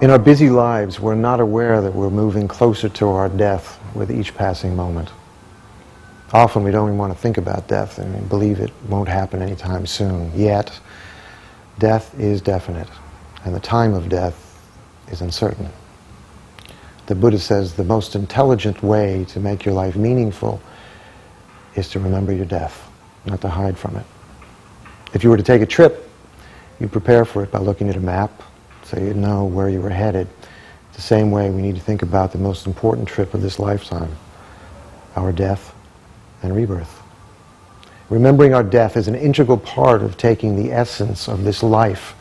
In our busy lives, we're not aware that we're moving closer to our death with each passing moment. Often we don't even want to think about death and believe it won't happen anytime soon. Yet, death is definite, and the time of death is uncertain. The Buddha says the most intelligent way to make your life meaningful is to remember your death, not to hide from it. If you were to take a trip, you prepare for it by looking at a map, so you know where you were headed. The same way we need to think about the most important trip of this lifetime, our death and rebirth. Remembering our death is an integral part of taking the essence of this life.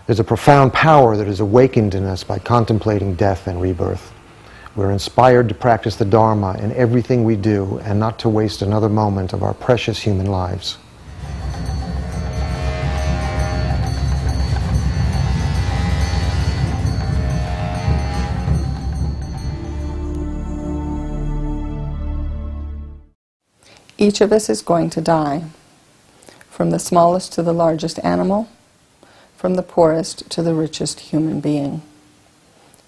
There's a profound power that is awakened in us by contemplating death and rebirth. We're inspired to practice the Dharma in everything we do and not to waste another moment of our precious human lives. Each of us is going to die, from the smallest to the largest animal, from the poorest to the richest human being.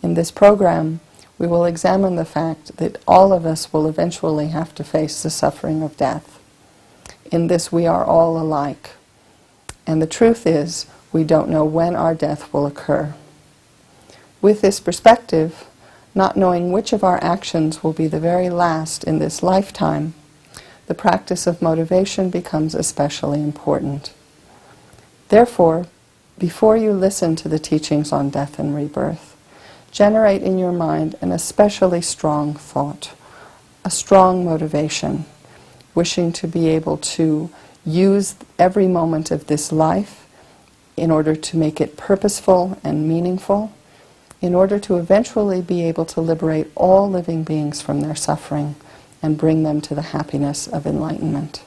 In this program, we will examine the fact that all of us will eventually have to face the suffering of death. In this, we are all alike. And the truth is, we don't know when our death will occur. With this perspective, not knowing which of our actions will be the very last in this lifetime, the practice of motivation becomes especially important. Therefore, before you listen to the teachings on death and rebirth, generate in your mind an especially strong thought, a strong motivation, wishing to be able to use every moment of this life in order to make it purposeful and meaningful, in order to eventually be able to liberate all living beings from their suffering and bring them to the happiness of enlightenment.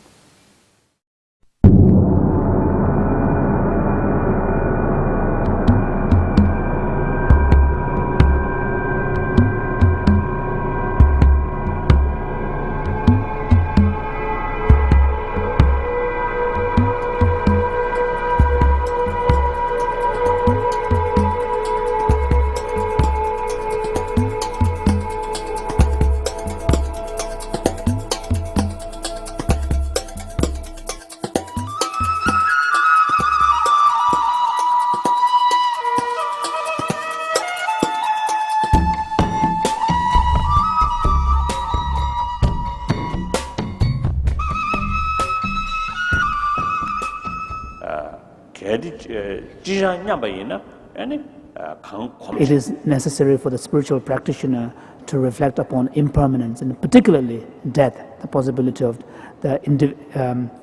It is necessary for the spiritual practitioner to reflect upon impermanence, and particularly death, the possibility of the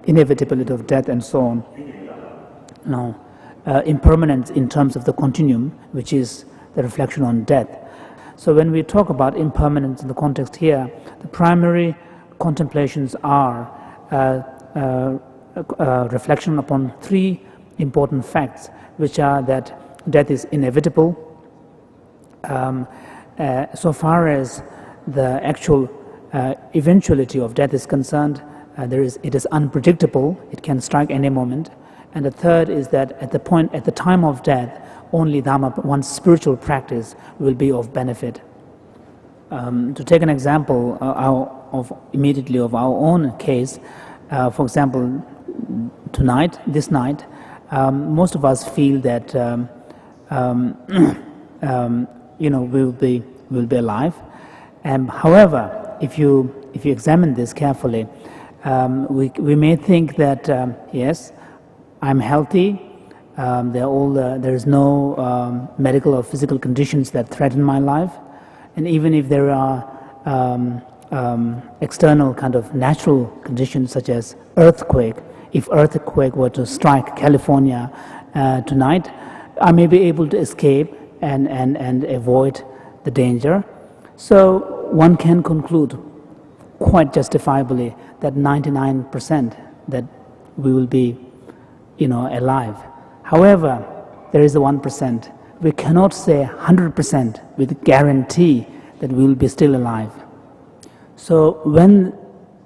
inevitability of death and so on. Now, impermanence in terms of the continuum, which is the reflection on death. So when we talk about impermanence in the context here, the primary contemplations are reflection upon three important facts, which are that death is inevitable. So far as the actual eventuality of death is concerned, it is unpredictable. It can strike any moment. And the third is that at the time of death, only Dhamma, one's spiritual practice, will be of benefit. To take an example immediately of our own case, for example, this night, most of us feel that we'll be alive. However, if you examine this carefully, we may think that yes, I'm healthy. There is no medical or physical conditions that threaten my life, and even if there are external kind of natural conditions such as earthquake, if earthquake were to strike California tonight, I may be able to escape and avoid the danger. So one can conclude quite justifiably that 99% that we will be alive. However, there is a 1% we cannot say 100% with guarantee that we will be still alive. So when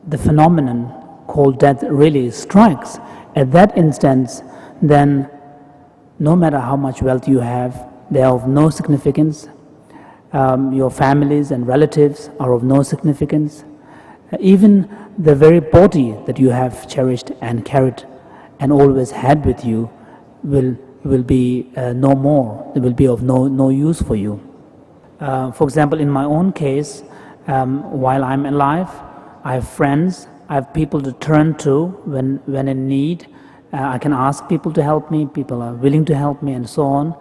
the phenomenon called death really strikes, at that instance, then no matter how much wealth you have, they are of no significance. Your families and relatives are of no significance. Even the very body that you have cherished and carried and always had with you will be no more. It will be of no use for you. For example, in my own case, while I'm alive, I have friends, I have people to turn to when in need. I can ask people to help me, people are willing to help me, and so on.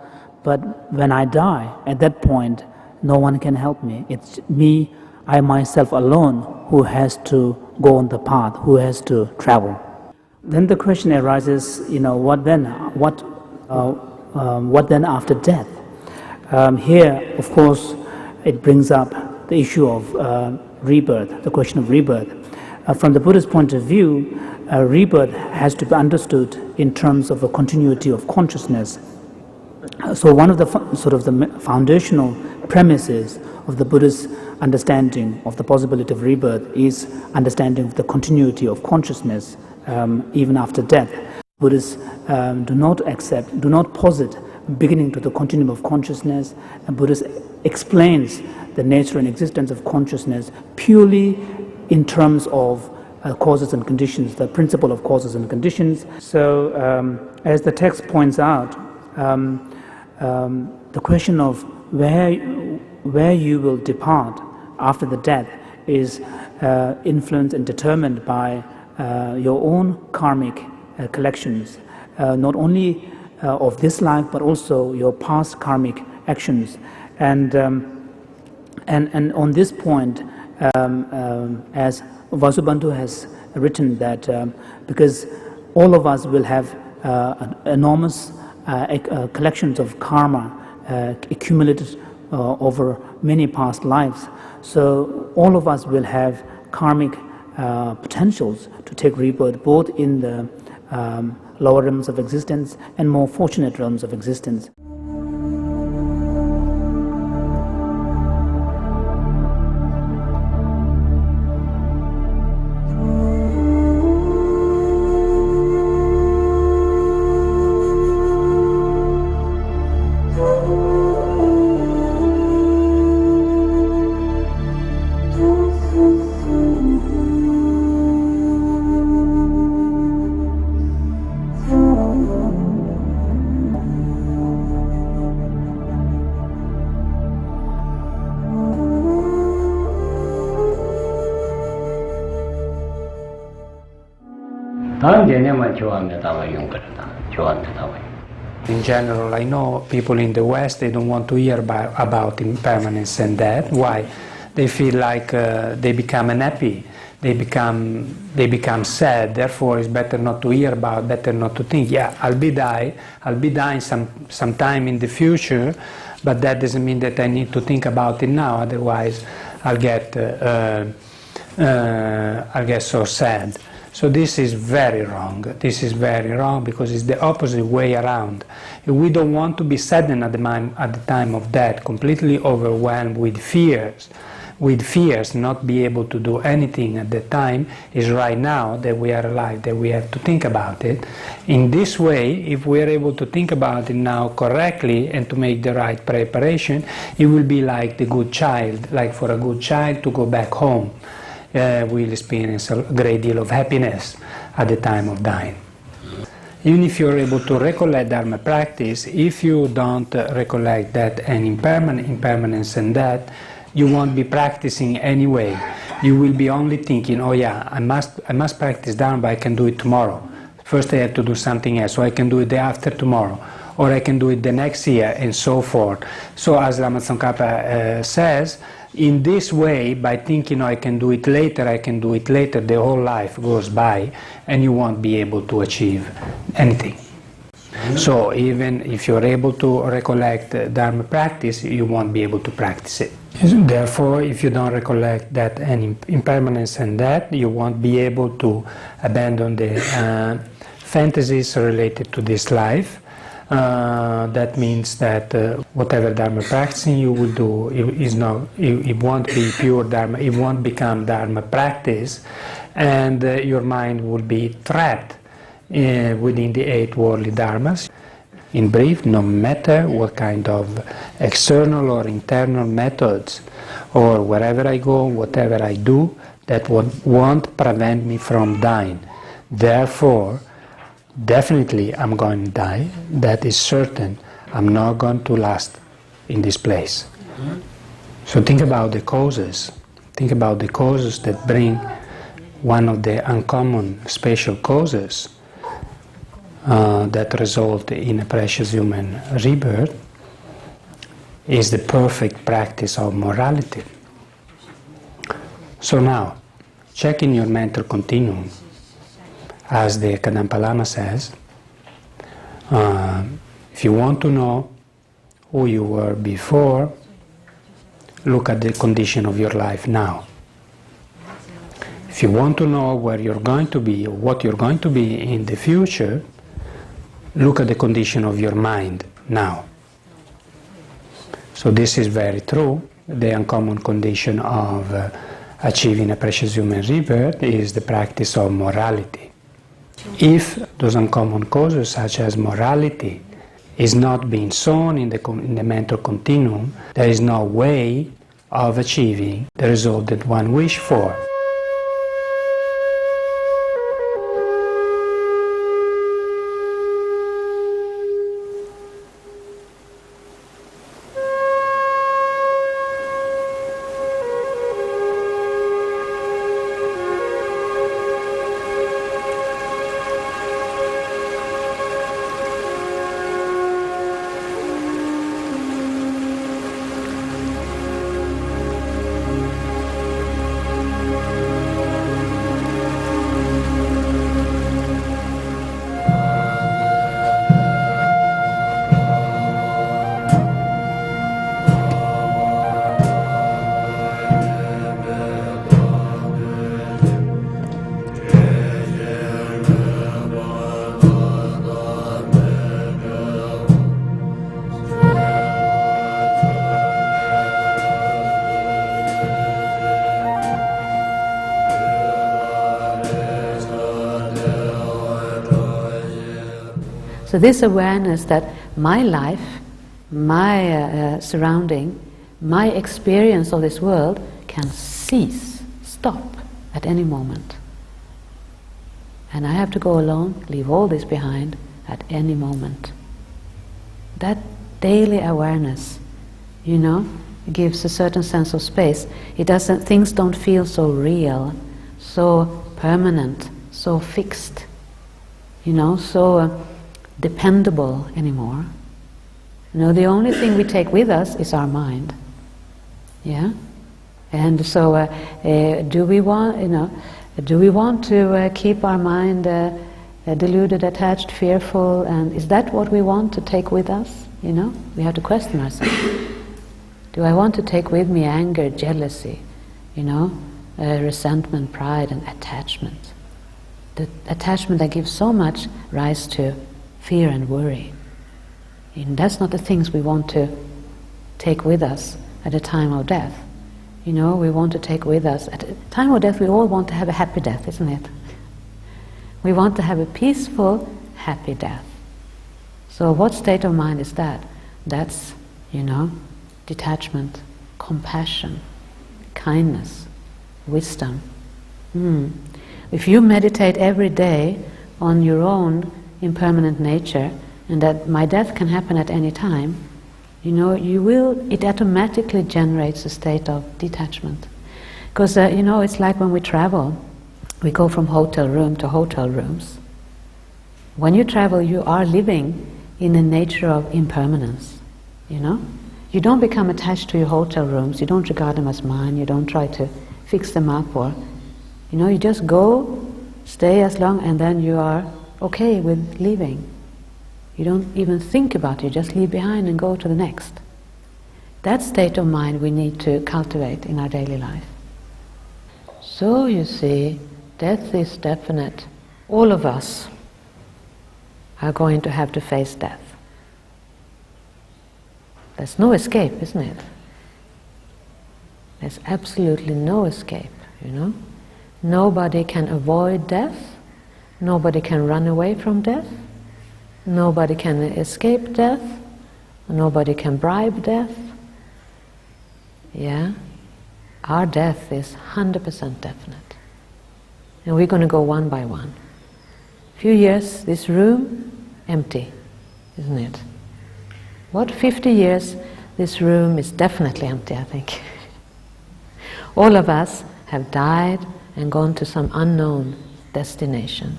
But when I die, at that point, no one can help me. It's me, I myself alone, who has to go on the path, who has to travel. Then the question arises, what then? What then after death? Here, of course, it brings up the issue of rebirth, the question of rebirth. From the Buddhist point of view, rebirth has to be understood in terms of a continuity of consciousness. So one of the the foundational premises of the Buddhist understanding of the possibility of rebirth is understanding of the continuity of consciousness even after death. Buddhists do not posit beginning to the continuum of consciousness, and Buddhist explains the nature and existence of consciousness purely in terms of causes and conditions, the principle of causes and conditions. So as the text points out, the question of where you will depart after the death is influenced and determined by your own karmic collections, not only of this life but also your past karmic actions. And on this point, as Vasubandhu has written, that because all of us will have enormous collections of karma accumulated over many past lives, so all of us will have karmic potentials to take rebirth, both in the lower realms of existence and more fortunate realms of existence. In general, I know people in the West, they don't want to hear about impermanence and death. Why? They feel like they become unhappy, they become sad. Therefore, it's better not to hear about, better not to think. Yeah, I'll be dying sometime in the future, but that doesn't mean that I need to think about it now. Otherwise, I'll get so sad. So this is very wrong. This is very wrong because it's the opposite way around. If we don't want to be saddened at the time of death, completely overwhelmed with fears, not be able to do anything at the time, is right now that we are alive, that we have to think about it. In this way, if we are able to think about it now correctly and to make the right preparation, it will be like the good child, like for a good child to go back home. Will experience a great deal of happiness at the time of dying. Even if you're able to recollect Dharma practice, if you don't recollect that and impermanence and that, you won't be practicing anyway. You will be only thinking, oh yeah, I must practice Dharma, but I can do it tomorrow. First I have to do something else, so I can do it the after tomorrow, or I can do it the next year, and so forth. So as Lama Tsongkhapa says, in this way, by thinking, I can do it later, the whole life goes by and you won't be able to achieve anything. So even if you're able to recollect Dharma practice, you won't be able to practice it. Therefore, if you don't recollect that and impermanence and that, you won't be able to abandon the fantasies related to this life. That means that whatever Dharma practicing you will do, it won't be pure Dharma, it won't become Dharma practice, and your mind will be trapped within the 8 worldly Dharmas. In brief, no matter what kind of external or internal methods, or wherever I go, whatever I do, that won't prevent me from dying. Therefore, definitely I'm going to die. That is certain. I'm not going to last in this place. So think about the causes. Think about the causes that bring one of the uncommon special causes that result in a precious human rebirth is the perfect practice of morality. So now, check in your mental continuum. As the Kadampa Lama says, if you want to know who you were before, look at the condition of your life now. If you want to know where you're going to be or what you're going to be in the future, look at the condition of your mind now. So this is very true. The uncommon condition of achieving a precious human rebirth is the practice of morality. If those uncommon causes, such as morality, is not being sown in the mental continuum, there is no way of achieving the result that one wishes for. So this awareness that my life, my surrounding, my experience of this world can cease, stop at any moment. And I have to go alone, leave all this behind at any moment. That daily awareness, gives a certain sense of space. Things don't feel so real, so permanent, so fixed, so dependable anymore. The only thing we take with us is our mind. Yeah? And so do we want to keep our mind deluded, attached, fearful, and is that what we want to take with us? We have to question ourselves. Do I want to take with me anger, jealousy, resentment, pride, and attachment? The attachment that gives so much rise to fear and worry. And that's not the things we want to take with us at the time of death. We want to take with us, at the time of death we all want to have a happy death, isn't it? We want to have a peaceful, happy death. So what state of mind is that? That's, detachment, compassion, kindness, wisdom. If you meditate every day on your own impermanent nature, and that my death can happen at any time, it automatically generates a state of detachment. Because, it's like when we travel, we go from hotel room to hotel rooms. When you travel, you are living in a nature of impermanence, You don't become attached to your hotel rooms, you don't regard them as mine, you don't try to fix them up, or, you just go, stay as long, and then you are okay with leaving. You don't even think about it, you just leave behind and go to the next. That state of mind we need to cultivate in our daily life. So you see, death is definite. All of us are going to have to face death. There's no escape, isn't it? There's absolutely no escape, you know? Nobody can avoid death. Nobody can run away from death. Nobody can escape death. Nobody can bribe death. Yeah? Our death is 100% definite. And we're going to go one by one. Few years, this room, empty, isn't it? What, 50 years, this room is definitely empty, I think. All of us have died and gone to some unknown destination.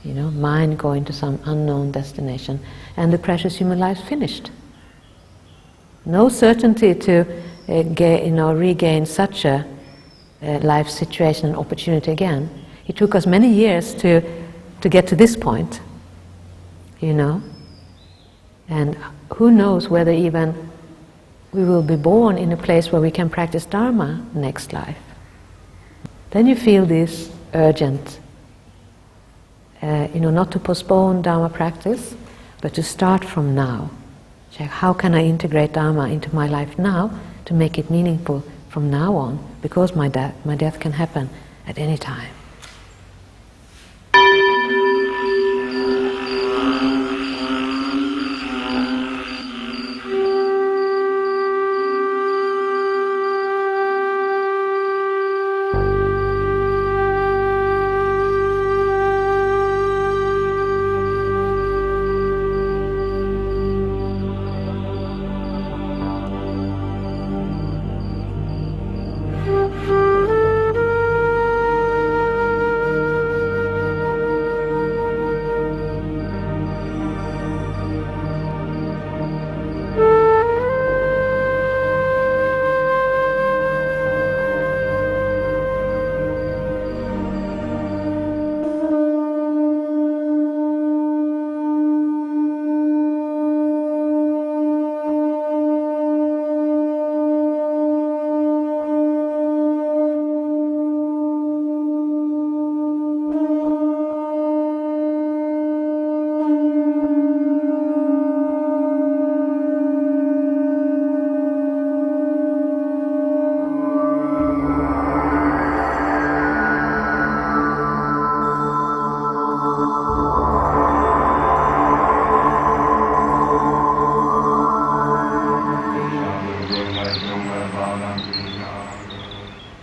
You know, mind going to some unknown destination, and the precious human life finished. No certainty to regain such a life situation and opportunity again. It took us many years to get to this point, you know. And who knows whether even we will be born in a place where we can practice Dharma next life. Then you feel this urgent, not to postpone Dharma practice, but to start from now. Check, how can I integrate Dharma into my life now to make it meaningful from now on, because my death can happen at any time.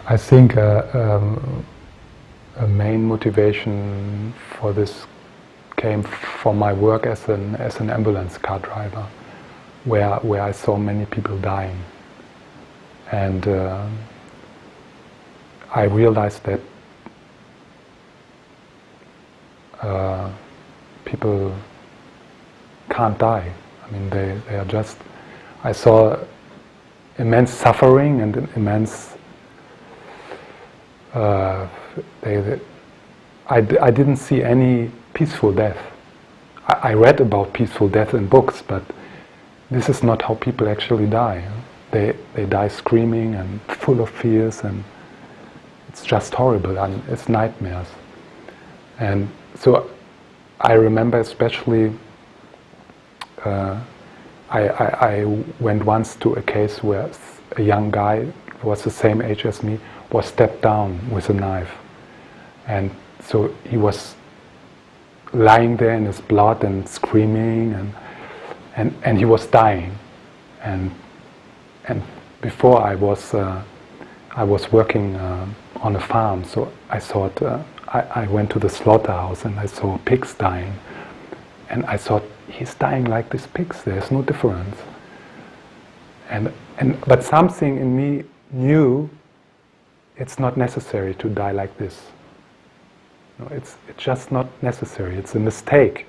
I think a main motivation for this came from my work as an ambulance car driver, where I saw many people dying, and I realized that people can't die. I mean, they are just. I saw immense suffering and immense. I didn't see any peaceful death. I read about peaceful death in books, but this is not how people actually die. They die screaming and full of fears, and it's just horrible, and it's nightmares. And so I remember especially I went once to a case where a young guy who was the same age as me was stepped down with a knife, and so he was lying there in his blood and screaming, and he was dying, and before I was working on a farm, so I thought I went to the slaughterhouse and I saw pigs dying, and I thought, he's dying like these pigs. There's no difference, but something in me knew it's not necessary to die like this. No, it's just not necessary. It's a mistake.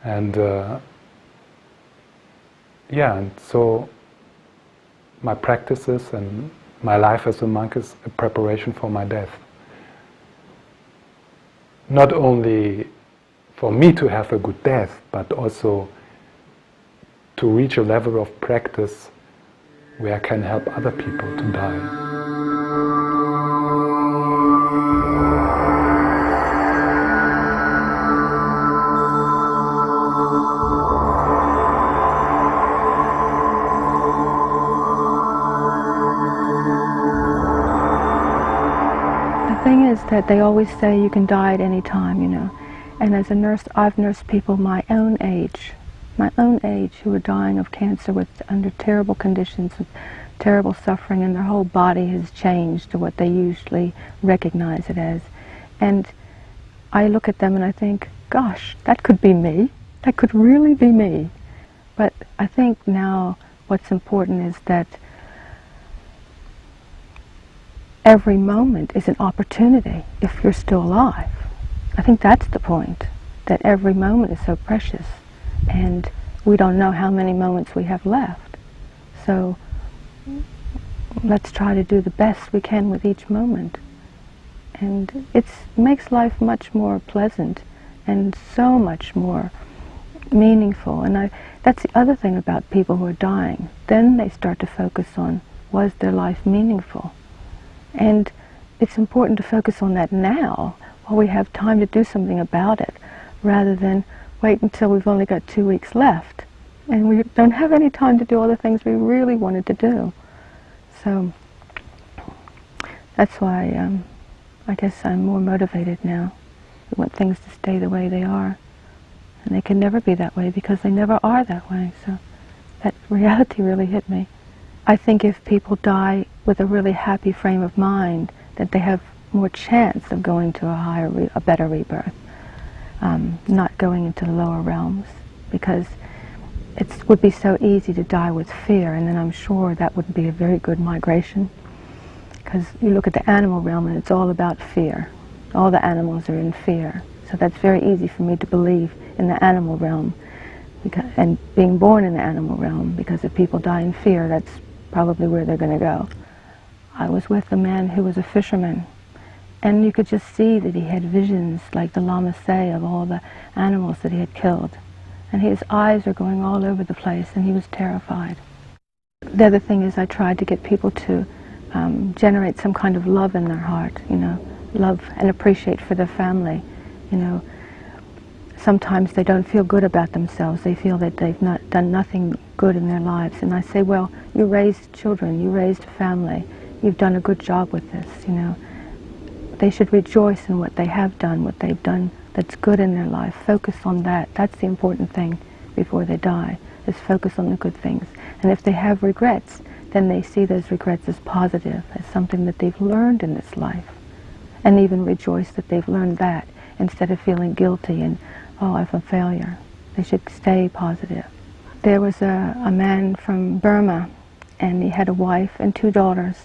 And and so my practices and my life as a monk is a preparation for my death. Not only for me to have a good death, but also to reach a level of practice where I can help other people to die. is that they always say you can die at any time, you know. And as a nurse, I've nursed people my own age, who are dying of cancer under terrible conditions, with terrible suffering, and their whole body has changed to what they usually recognize it as. And I look at them and I think, gosh, that could be me. That could really be me. But I think now what's important is that every moment is an opportunity if you're still alive. I think that's the point, that every moment is so precious, and we don't know how many moments we have left. So let's try to do the best we can with each moment. And it makes life much more pleasant and so much more meaningful. And that's the other thing about people who are dying. Then they start to focus on, was their life meaningful? And it's important to focus on that now, while we have time to do something about it, rather than wait until we've only got 2 weeks left and we don't have any time to do all the things we really wanted to do. So that's why I guess I'm more motivated now. We want things to stay the way they are, and they can never be that way because they never are that way. So that reality really hit me. I think if people die with a really happy frame of mind, that they have more chance of going to a better rebirth, not going into the lower realms, because it would be so easy to die with fear, and then I'm sure that would be a very good migration, because you look at the animal realm and it's all about fear. All the animals are in fear, so that's very easy for me to believe in the animal realm, and being born in the animal realm, because if people die in fear, that's probably where they're going to go. I was with a man who was a fisherman, and you could just see that he had visions, like the Lama say, of all the animals that he had killed. And his eyes were going all over the place, and he was terrified. The other thing is I tried to get people to generate some kind of love in their heart, you know, love and appreciate for their family. You know, sometimes they don't feel good about themselves. They feel that they've not done nothing good in their lives. And I say, well, you raised children, you raised a family, you've done a good job with this, you know. They should rejoice in what they have done, what they've done that's good in their life. Focus on that. That's the important thing before they die, is focus on the good things. And if they have regrets, then they see those regrets as positive, as something that they've learned in this life. And even rejoice that they've learned that, instead of feeling guilty and, oh, I'm a failure. They should stay positive. There was a man from Burma, and he had a wife and 2 daughters.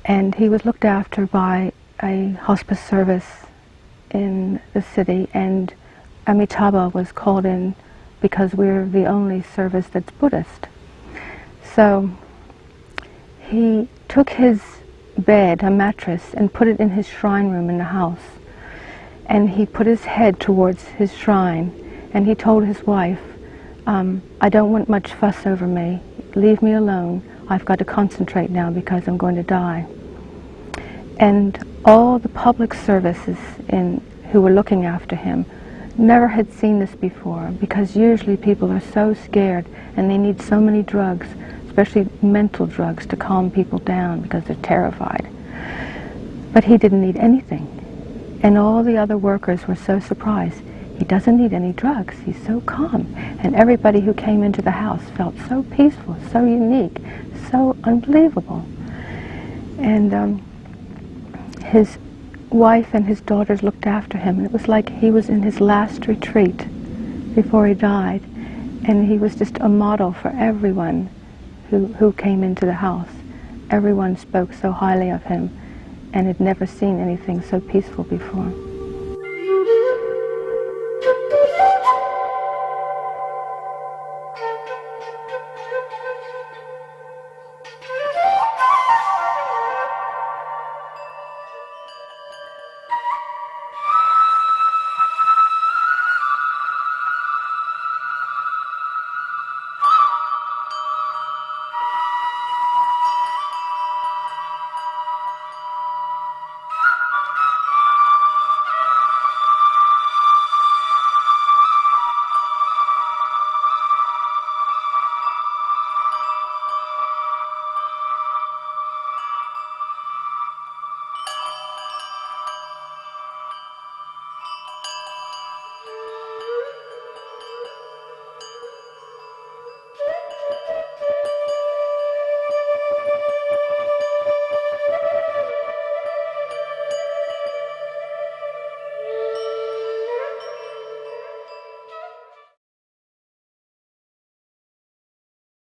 And he was looked after by a hospice service in the city, and Amitabha was called in because we're the only service that's Buddhist. So he took his bed, a mattress, and put it in his shrine room in the house. And he put his head towards his shrine, and he told his wife, I don't want much fuss over me. Leave me alone. I've got to concentrate now because I'm going to die. And all the public services who were looking after him never had seen this before, because usually people are so scared and they need so many drugs, especially mental drugs, to calm people down because they're terrified. But he didn't need anything. And all the other workers were so surprised. He doesn't need any drugs. He's so calm. And everybody who came into the house felt so peaceful, so unique, so unbelievable. And his wife and his daughters looked after him, and it was like he was in his last retreat before he died. And he was just a model for everyone who came into the house. Everyone spoke so highly of him and had never seen anything so peaceful before.